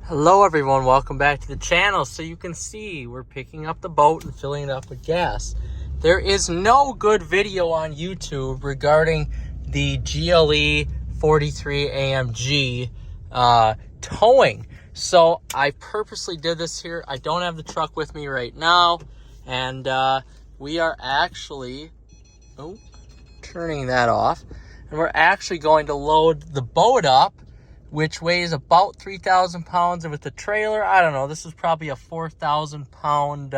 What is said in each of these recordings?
Hello everyone, welcome back to the channel. So you can see we're picking up the boat and filling it up with gas. There is no good video on YouTube regarding the GLE 43 AMG towing. So I purposely did this here. I don't have the truck with me right now, and we are actually turning that off, and we're actually going to load the boat up, which weighs about 3,000 pounds. And with the trailer, I don't know, this is probably a 4,000 pound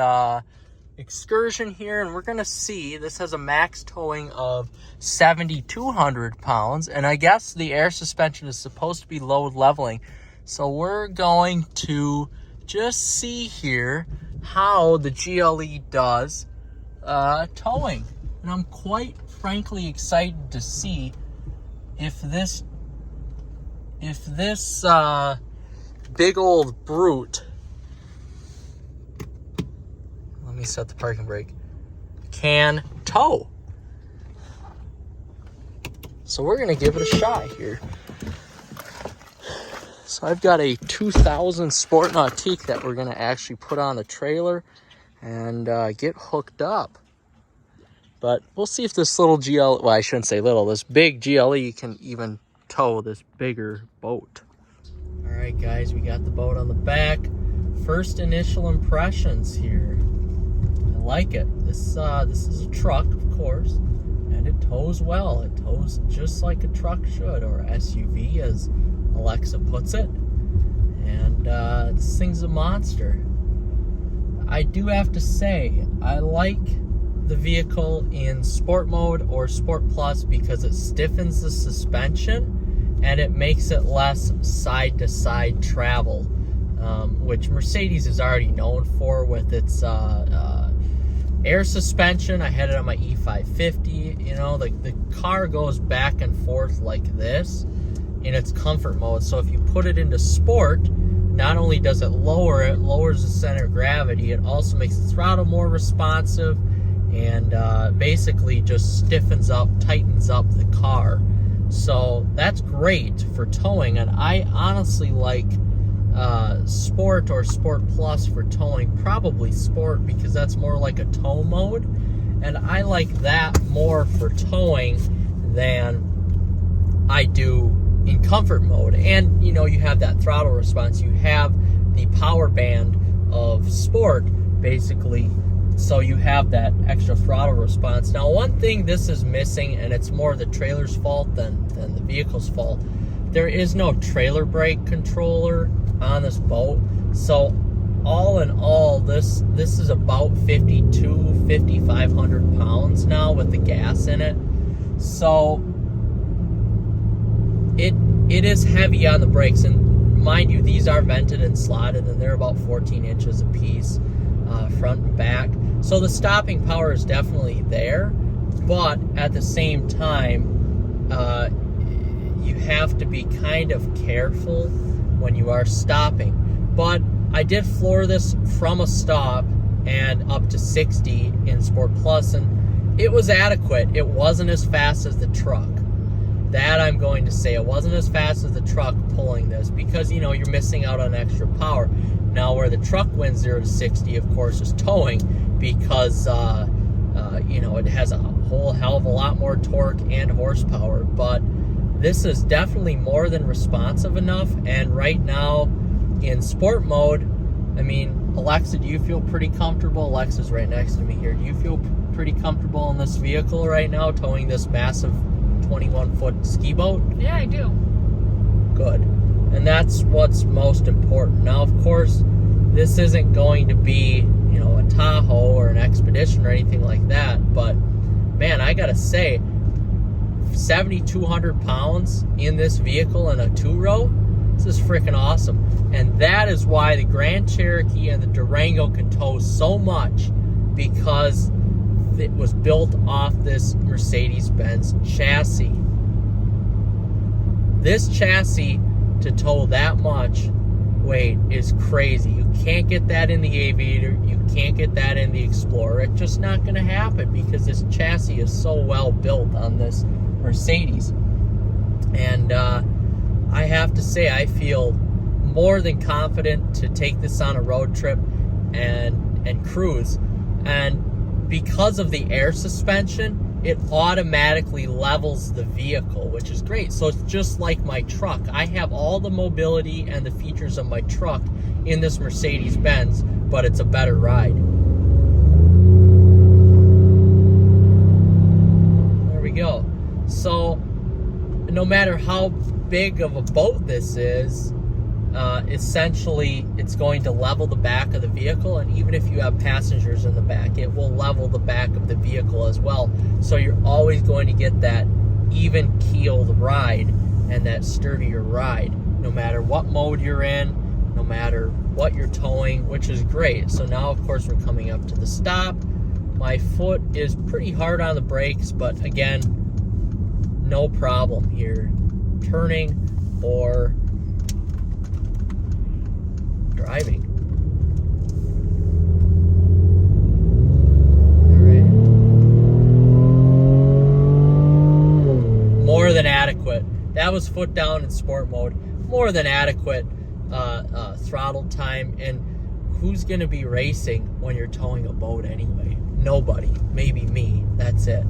excursion here. And we're going to see, this has a max towing of 7,200 pounds. And I guess the air suspension is supposed to be load leveling. So we're going to just see here how the GLE does towing. And I'm quite frankly excited to see if this big old brute, let me set the parking brake, can tow. So we're gonna give it a shot here. So I've got a 2000 Sport Nautique that we're gonna actually put on a trailer and get hooked up. But we'll see if this little GLE, well, I shouldn't say little, this big GLE can even tow this bigger boat. All right, guys, we got the boat on the back. First initial impressions here. I like it. This is a truck, of course, and it tows well. It tows just like a truck should, or SUV, as Alexa puts it. And this thing's a monster. I do have to say, I like the vehicle in sport mode or sport plus because it stiffens the suspension and it makes it less side-to-side travel, which Mercedes is already known for with its air suspension. I had it on my E550. You know, the car goes back and forth like this in its comfort mode. So if you put it into sport, not only does it lowers the center of gravity, it also makes the throttle more responsive and basically just tightens up the car. So that's great for towing, and I honestly like Sport or Sport Plus for towing. Probably Sport, because that's more like a tow mode, and I like that more for towing than I do in comfort mode. And you know, you have that throttle response, you have the power band of Sport basically, so you have that extra throttle response. Now, one thing this is missing, and it's more the trailer's fault than the vehicle's fault, there is no trailer brake controller on this boat. So all in all, this is about 5,500 pounds now with the gas in it. So it is heavy on the brakes, and mind you, these are vented and slotted, and they're about 14 inches a piece, front and back. So the stopping power is definitely there, but at the same time, you have to be kind of careful when you are stopping. But I did floor this from a stop and up to 60 in Sport Plus, and it was adequate. It wasn't as fast as the truck. That I'm going to say. It wasn't as fast as the truck pulling this, because, you know, you're missing out on extra power. Now, where the truck went 0 to 60, of course, is towing, because, you know, it has a whole hell of a lot more torque and horsepower. But this is definitely more than responsive enough. And right now, in sport mode, I mean, Alexa, do you feel pretty comfortable? Alexa's right next to me here. Do you feel pretty comfortable in this vehicle right now, towing this massive 21-foot ski boat? Yeah, I do. Good. And that's what's most important. Now, of course, this isn't going to be, you know, a Tahoe or an Expedition or anything like that, but man, I gotta say, 7,200 pounds in this vehicle in a two-row, this is freaking awesome. And that is why the Grand Cherokee and the Durango can tow so much, because it was built off this Mercedes-Benz chassis. This chassis to tow that much weight is crazy. You can't get that in the Aviator. You can't get that in the Explorer. It's just not going to happen, because this chassis is so well built on this Mercedes. And I have to say, I feel more than confident to take this on a road trip and cruise. And because of the air suspension, it automatically levels the vehicle, which is great. So it's just like my truck. I have all the mobility and the features of my truck in this Mercedes-Benz, but it's a better ride. There we go. So no matter how big of a boat this is, essentially it's going to level the back of the vehicle, and even if you have passengers in the back, it will level the back of the vehicle as well. So you're always going to get that even keeled ride and that sturdier ride, no matter what mode you're in, no matter what you're towing, which is great. So now, of course, we're coming up to the stop. My foot is pretty hard on the brakes, but again, no problem here turning or driving. All right. More than adequate. That was foot down in sport mode. More than adequate throttle time. And who's going to be racing when you're towing a boat anyway? Nobody. Maybe me. That's it.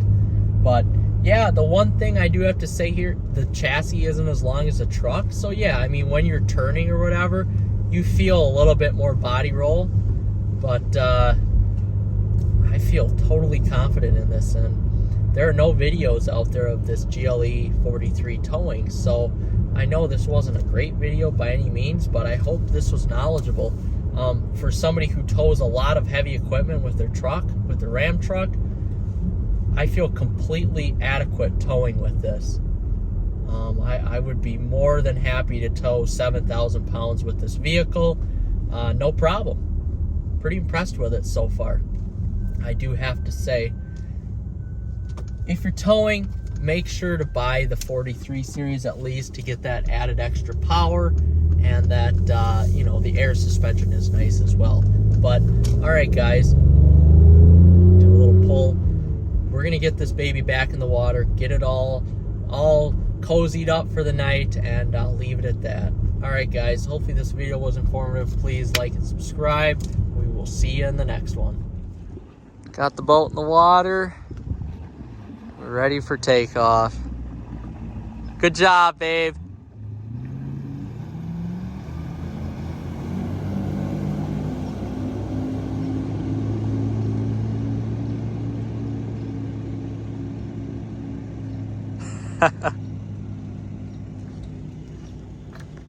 But yeah, the one thing I do have to say here, the chassis isn't as long as a truck. So yeah, I mean, when you're turning or whatever, you feel a little bit more body roll, but I feel totally confident in this, and there are no videos out there of this GLE 43 towing, so I know this wasn't a great video by any means, but I hope this was knowledgeable. For somebody who tows a lot of heavy equipment with their truck, with the Ram truck, I feel completely adequate towing with this. I would be more than happy to tow 7,000 pounds with this vehicle. No problem. Pretty impressed with it so far. I do have to say, if you're towing, make sure to buy the 43 series at least to get that added extra power, and that, you know, the air suspension is nice as well. But, all right, guys, do a little pull. We're going to get this baby back in the water, get it all cozied up for the night, and I'll leave it at that. All right, guys, hopefully this video was informative. Please like and subscribe. We will see you in the next one. Got the boat in the water. We're ready for takeoff. Good job, babe. Ha ha.